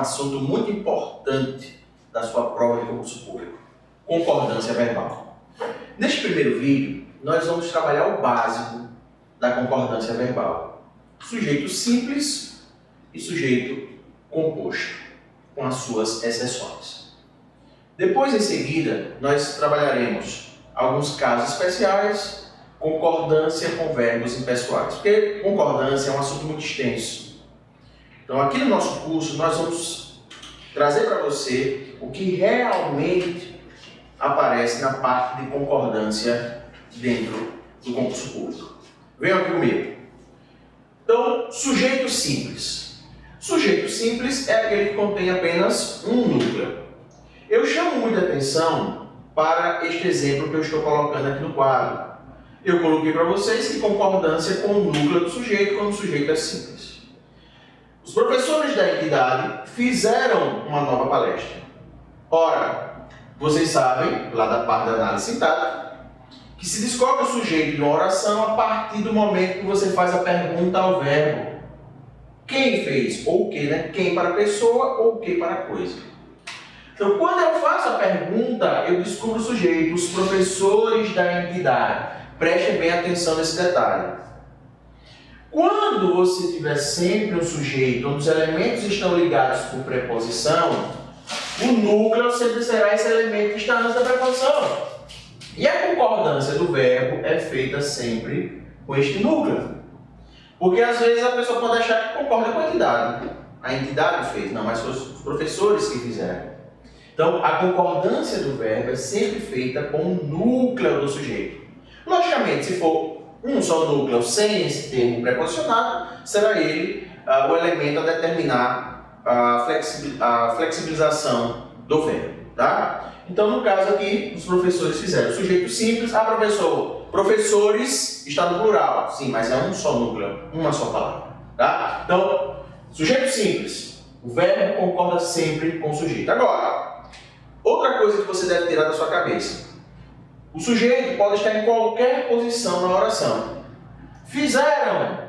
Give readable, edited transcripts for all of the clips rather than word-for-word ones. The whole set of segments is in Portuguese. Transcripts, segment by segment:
assunto muito importante da sua prova de concurso público: concordância verbal. Neste primeiro vídeo, nós vamos trabalhar o básico da concordância verbal: sujeito simples e sujeito composto, com as suas exceções. Depois, em seguida, nós trabalharemos alguns casos especiais, concordância com verbos impessoais, porque concordância é um assunto muito extenso. Então, aqui no nosso curso, nós vamos trazer para você o que realmente aparece na parte de concordância dentro do concurso público. Venham aqui comigo. Então, sujeito simples. Sujeito simples é aquele que contém apenas um núcleo. Eu chamo muita atenção para este exemplo que eu estou colocando aqui no quadro. Eu coloquei para vocês que concordância com o núcleo do sujeito quando o sujeito é simples. Os professores da entidade fizeram uma nova palestra. Ora, vocês sabem, lá da parte da análise sintática, que se descobre o sujeito de uma oração a partir do momento que você faz a pergunta ao verbo. Quem fez? Ou o que, né? Quem para a pessoa ou o que para a coisa. Então, quando eu faço a pergunta, eu descubro o sujeito, os professores da entidade. Prestem bem atenção nesse detalhe. Quando você tiver sempre um sujeito onde os elementos estão ligados por preposição, o núcleo sempre será esse elemento que está antes da preposição. E a concordância do verbo é feita sempre com este núcleo. Porque às vezes a pessoa pode achar que concorda com a entidade. A entidade fez, não, mas foram os professores que fizeram. Então, a concordância do verbo é sempre feita com o núcleo do sujeito. Logicamente, se for um só núcleo sem esse termo preposicionado, será ele o elemento a determinar a flexibilização do verbo. Tá? Então, no caso aqui, os professores fizeram sujeito simples. Ah, professor, professores está no plural. Sim, mas é um só núcleo, uma só palavra. Tá? Então, sujeito simples. O verbo concorda sempre com o sujeito. Agora, outra coisa que você deve tirar da sua cabeça: o sujeito pode estar em qualquer posição na oração. Fizeram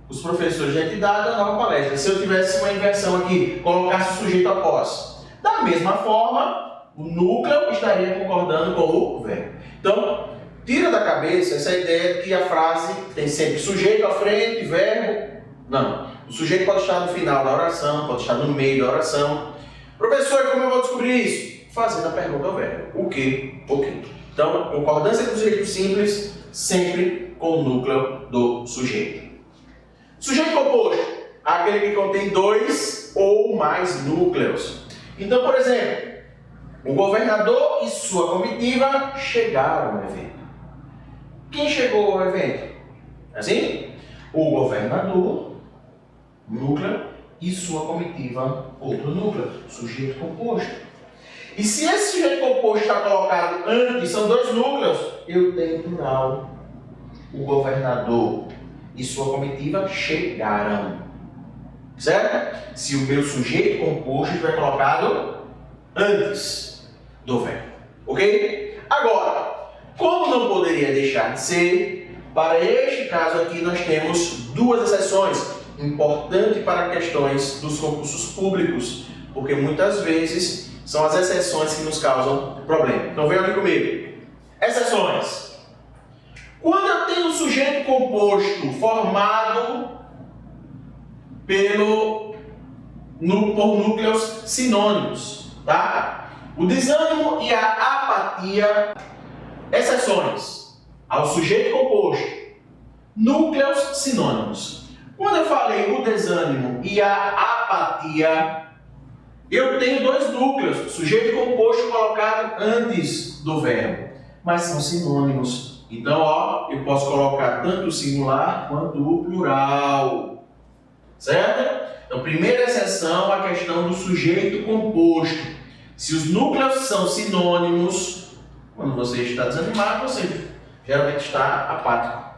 os professores da entidade a nova palestra. Se eu tivesse uma inversão aqui, colocasse o sujeito após, da mesma forma, o núcleo estaria concordando com o verbo. Então, tira da cabeça essa ideia de que a frase tem sempre sujeito à frente, verbo. Não. O sujeito pode estar no final da oração, pode estar no meio da oração. Professor, como eu vou descobrir isso? Fazendo a pergunta ao verbo. O que? O que? Então, concordância com o sujeito simples, sempre com o núcleo do sujeito. Sujeito composto, aquele que contém dois ou mais núcleos. Então, por exemplo, o governador e sua comitiva chegaram ao evento. Quem chegou ao evento? Assim? O governador, núcleo, e sua comitiva, outro núcleo, sujeito composto. E se esse sujeito composto está colocado antes, são dois núcleos, eu tenho plural. O governador e sua comitiva chegaram. Certo? Se o meu sujeito composto estiver colocado antes do verbo. Ok? Agora, como não poderia deixar de ser, para este caso aqui nós temos duas exceções importantes para questões dos concursos públicos, porque muitas vezes são as exceções que nos causam problema. Então venham aqui comigo. Exceções. Quando eu tenho um sujeito composto formado por núcleos sinônimos, tá? O desânimo e a apatia. Exceções ao sujeito composto, núcleos sinônimos. Quando eu falei o desânimo e a apatia, eu tenho dois núcleos, sujeito composto colocado antes do verbo, mas são sinônimos. Então, ó, eu posso colocar tanto o singular quanto o plural. Certo? Então, primeira exceção, a questão do sujeito composto. Se os núcleos são sinônimos, quando você está desanimado, você geralmente está apático.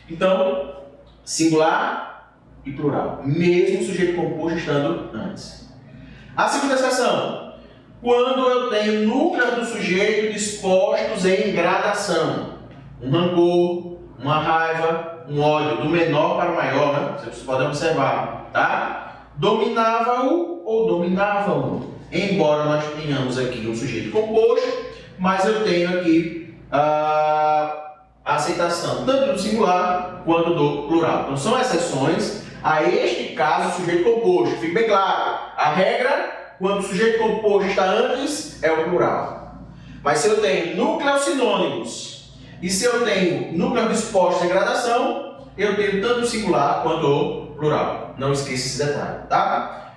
Então, singular e plural, mesmo o sujeito composto estando antes. A segunda exceção, quando eu tenho núcleos do sujeito dispostos em gradação. Um rancor, uma raiva, um ódio, do menor para o maior, né? Vocês podem observar, tá? dominava-o ou dominavam-no. Embora nós tenhamos aqui um sujeito composto, mas eu tenho aqui a aceitação tanto do singular quanto do plural. Então são exceções a este caso sujeito composto. Fique bem claro, a regra, quando o sujeito composto está antes, é o plural. Mas se eu tenho núcleos sinônimos e se eu tenho núcleos dispostos em gradação, eu tenho tanto o singular quanto o plural. Não esqueça esse detalhe, tá?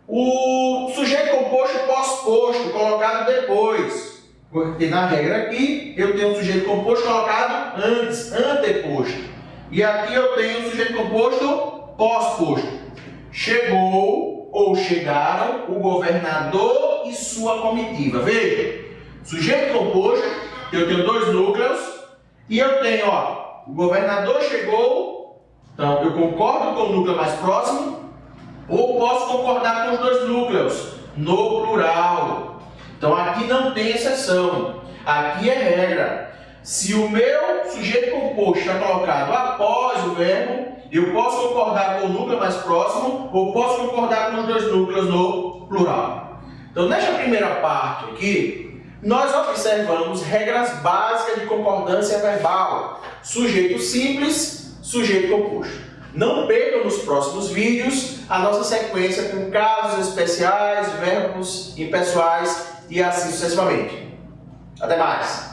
O sujeito composto pós-posto, colocado depois. Porque na regra aqui, eu tenho um sujeito composto colocado antes, anteposto. E aqui eu tenho um sujeito composto pós-posto. Chegou ou chegaram o governador e sua comitiva. Veja, sujeito composto, eu tenho dois núcleos. E eu tenho, ó, o governador chegou. Então, eu concordo com o núcleo mais próximo. Ou posso concordar com os dois núcleos, no plural. Então aqui não tem exceção, aqui é regra. Se o meu sujeito composto está colocado após o verbo, eu posso concordar com o núcleo mais próximo ou posso concordar com os dois núcleos no plural. Então nesta primeira parte aqui, nós observamos regras básicas de concordância verbal. Sujeito simples, sujeito composto. Não percam nos próximos vídeos a nossa sequência com casos especiais, verbos impessoais e assim sucessivamente. Até mais!